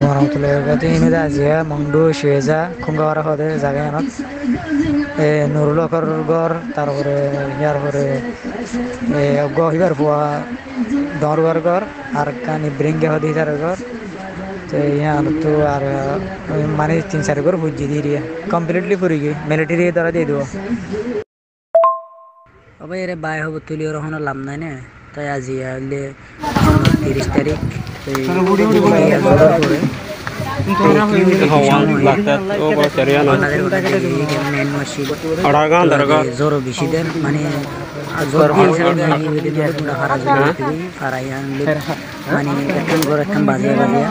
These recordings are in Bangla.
warahmatullahi wabarakatuh. Ini dah Azia, Mangdu, Syeza, Kungawara hode জায়গা আনত নুরুলকর গড় তারপরে ইয়ার পরে গহিবার ফুয়া দরবার গড় আর কানি ব্রিঙ্গে হদি যার গড় তো ইয়ার তো আর মানে 3-4 গড় বুঝি দিয়ে কমপ্লিটলি পুরি গিয়ে মিলিটারি দ্বারা দিয়ে দেবো অবে এর বাই হব তুলি ওর হন লাম নাই না তাই আজি আইলে 30 তারিখ এই জোর করে জোর বেশি দেন মানে মানে এখন করে এখন বাজিয়ে বাজিয়ে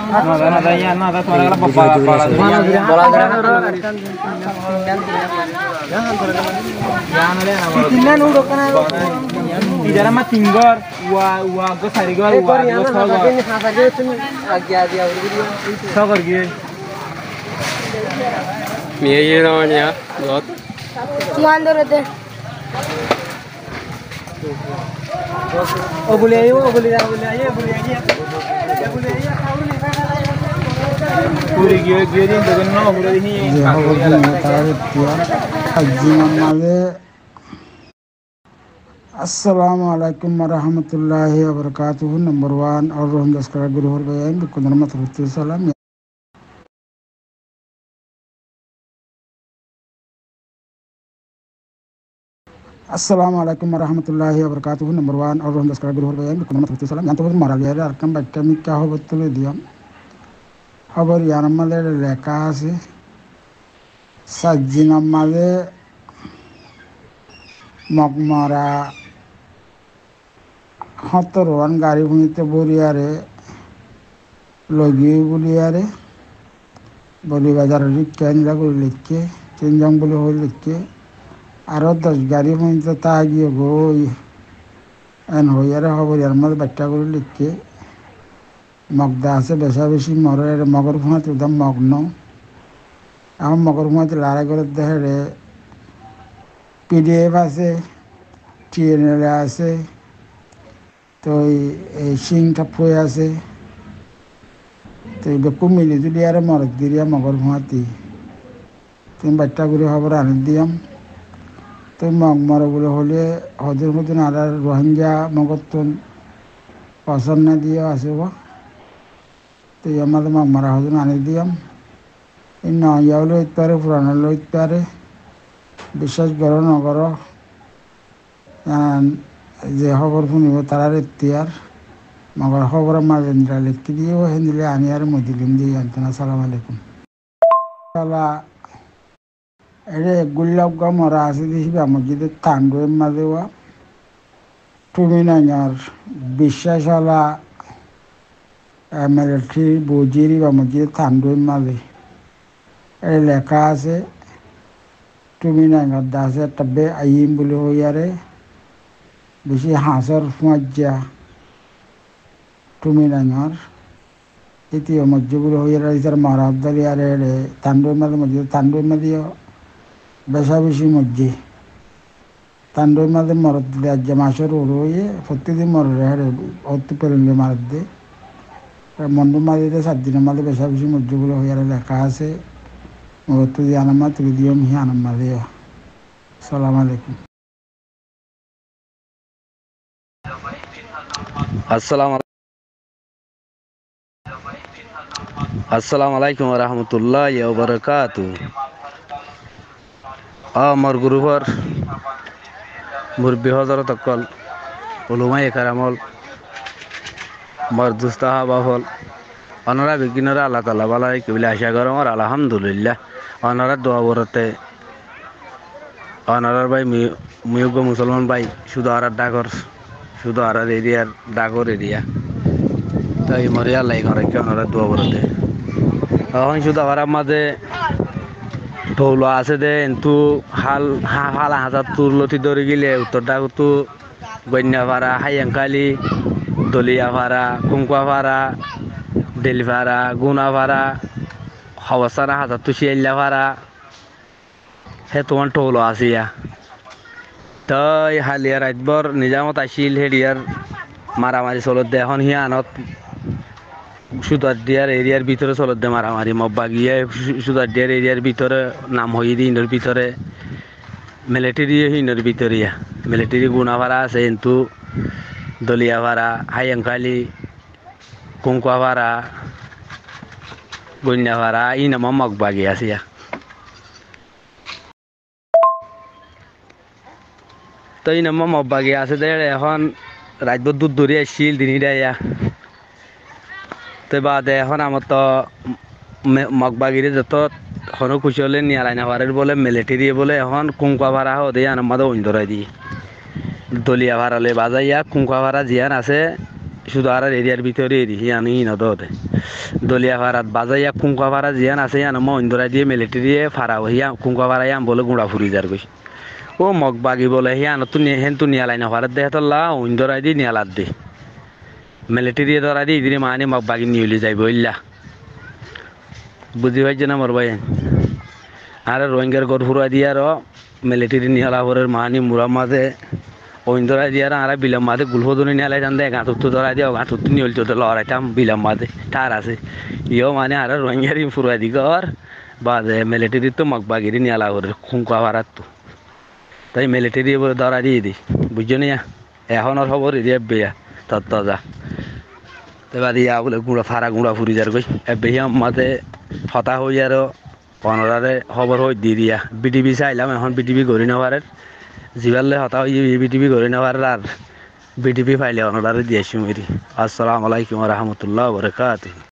Tidak ramah tinggal, uang go sari go, uang go sagar gini. Mie namanya, lot. Tuhan dorate. Oh boleh ayo, boleh ayo, boleh ayo, boleh ayo. Puri gini gini dengan nama boleh ini. Assalamualaikum warahmatullahi wabarakatuh. Number 1 और रोहन दस्करा गुरु और बयान बिल्कुल नरमत रुतु सलाम. Assalamualaikum warahmatullahi wabarakatuh. Number 1 और रोहन दस्करा गुरु और बयान बिल्कुल नरमत रुतु सलाम. यांतो मारा लिया रे अरकम बच्चा मी क्या हो बतले दिया. खबर यानमले लेका से सज्जिनमले मगमारा हतरवान गाड़ी भूमिते बोरियारे लगी बोलियारे बोली बाजार रिक्का को लिखे चिंजंग बोले हो लिखे आरो 10 गाड़ी भूमिते तागियो गो एन हो यारे खबर यार मत बच्चा को लिखे मगदा से बेसा बेसी मरे मगर भूमिते एकदम मग्न हम मगर भूमिते लारा कर दे रे पीडीएफ আছে টিএনএল আছে তো এই সিংটা ফয়ে আছে তো বেকু মিলি যদি আর মরদ দিরিয়া মগর ভাতি তুমি বাচ্চা করে খবর আনি দিয়াম তো মগ মর বলে হলে হদের মতন আর রোহিঙ্গা মগতন পছন্দ না দিয়ে আসব তো আমাদের মগ মারা হদন আনি দিয়াম এই নয়াও লইতে পারে পুরানো লইতে পারে বিশ্বাস করো নগর যে খবর শুনিব তার এতিয়ার মগর খবর মাজেন্দ্রা লিখতে দিয়েও হেন্দিলে আনি আর মদিলিম দিয়ে আনতেন আসসালাম আলাইকুম এরে গুল্লাবগা মরা আছে দেখিবা মসজিদের তান্ডুয়ের মাঝেওয়া তুমি নাইনার বিশ্বাস হলা মিলিটারি বুঝিরি বা মসজিদের তান্ডুয়ের মাঝে এর লেখা আছে তুমি নাইনার দাসে একটা বে আইম বলে হইয়ারে বেশি হাঁসর মজ্জা তুমি নাইনার তৃতীয় মজ্জগুলো হইয়ারে ইতার মহারাবদালি আর এড়ে তান্ডুয়ের মাঝে মসজিদের তান্ডুয়ের মাঝেও বেশা বেশি মজ্জে তান্ডুয়ের মাঝে মরদ দিলে আজ মাসের ওর হইয়ে প্রত্যেকদিন মরে হারে অতি পেরেন্গে মারত দে মন্ডুর মাঝে 7 দিনের মাঝে বেশা বেশি মজ্জগুলো হইয়ারে লেখা আছে মরত দিয়ে আনামা তুলি দিও মিহি আনাম্মা দিও সালাম আলাইকুম আসসালামু আলাইকুম ওয়া রাহমাতুল্লাহি ওয়া বারাকাতুহু আমার গ্রুপর মুরব্বি হযরত তকল উলামায়ে কারামল মরদুস্তাহা বাহল অনারা বিগিনারা আল্লাহ তাআলা বালাই কিবলা আশা করম আর আলহামদুলিল্লাহ অনারা দোয়া বরতে অনারার ভাই মুয়ুগ মুসলমান ভাই শুধু আর ডাকর শুধু আর এরিয়ার ডাকর এরিয়া তাই মরিয়া লাই করে কি অনারা দোয়া বরতে এখন শুধু আর মাঝে ঢোল আছে দে কিন্তু হাল হাজার তুলতি ধরে গেলে উত্তরটা তো গন্যাপাড়া হাইয়াংকালি দলিয়াপাড়া কুঙ্কুয়াপাড়া ডেলিভাড়া গুনাপাড়া হওয়াসারা হাজার তো শিয়াল্লাপাড়া হে তোমার ঢোল আসিয়া তই হালিয়া রাতভর নিজামত আসিল হেরিয়ার মারামারি চলত দে এখন হিয়ানত সুতারডিয়ার এরিয়ার ভিতরে চলতে মারামারি মব্বা গিয়ে সুতারডিয়ার এরিয়ার ভিতরে নাম হয়ে দিই ইন্ডোর ভিতরে মিলিটারি ইন্ডোর ভিতরিয়া মিলিটারি গুণাভাড়া আছে কিন্তু দলিয়াভাড়া হাইয়াংকালি কুঙ্কুয়াভাড়া গন্যাভাড়া ই নাম মগবাগি আছে তো এই নাম মগবাগি আছে এখন রাজবর দুধ ধরে আসছিল দিনিটা তো বাদে এখন আমার তো মগবাগিরে যত এখনো খুশি হলে নিয়ালাইনা ভাড়ার বলে মিলিটারি বলে এখন কুঙ্কুয়া ভাড়া হতে আমাদের অন্ধরাই দিই দলিয়া ভাড়ালে বাজাইয়া কুঙ্কুয়া ভাড়া জিয়ান আছে শুধু আর এরিয়ার ভিতরে এরি আনি নদ হতে দলিয়া ভাড়াত বাজাইয়া কুঙ্কুয়া ভাড়া জিয়ান আছে আমার অন্ধরাই দিয়ে মিলিটারি ভাড়া হইয়া কুঙ্কুয়া ভাড়া বলে গুঁড়া ফুরি যার গই ও মগবাগি বলে হিয়ানো তো হেন তো নিয়ালাইনা ভাড়ার দেহ তো লা অন্ধরাই দি নিয়ালাত দি মিলিটারি ধরা দি ইদিনে মানি মগবাগি নিউলি যাইব ইল্লা বুঝি পাইছে না মোর ভাই আর রোহিঙ্গার গড় ফুরা দিয়ার মিলিটারি নিয়ালা ভরের মানি মুরা মাঝে ওইন্দরা দিয়ার আর বিলম মাঝে গুলফদনি নিয়ালাই জান দে গাঁতুত্তু ধরা দিয়া গাঁতুত্তু নিয়ল চোদ্দ লড়াইতাম বিলম মাঝে টার আছে ইও মানে আর রোহিঙ্গারি ফুরা দি গর বাজে মিলিটারি তো মগবাগিরি নিয়ালা ভরের খুঙ্কা ভাড়াত তো তাই মিলিটারি বলে ধরা দিয়ে দি বুঝছো নিয়া এখন আর খবর এদিকে বেয়া তত্তা এবার ইয়া বলে গুঁড়া ফাড়া গুঁড়া ফুরি যার গই বেহিয়া মাঝে হতা হই আর অনরারে খবর হই দি দিয়া বিটিভি চাইলাম এখন বিটিভি গড়ি নেওয়ারের জিবারলে হতা হই বিটিভি গড়ি নেওয়ার আর বিটিভি ফাইলে অনরারে দিয়েছি মেরি আসসালামু আলাইকুম রহমতুল্লাহ বরকাত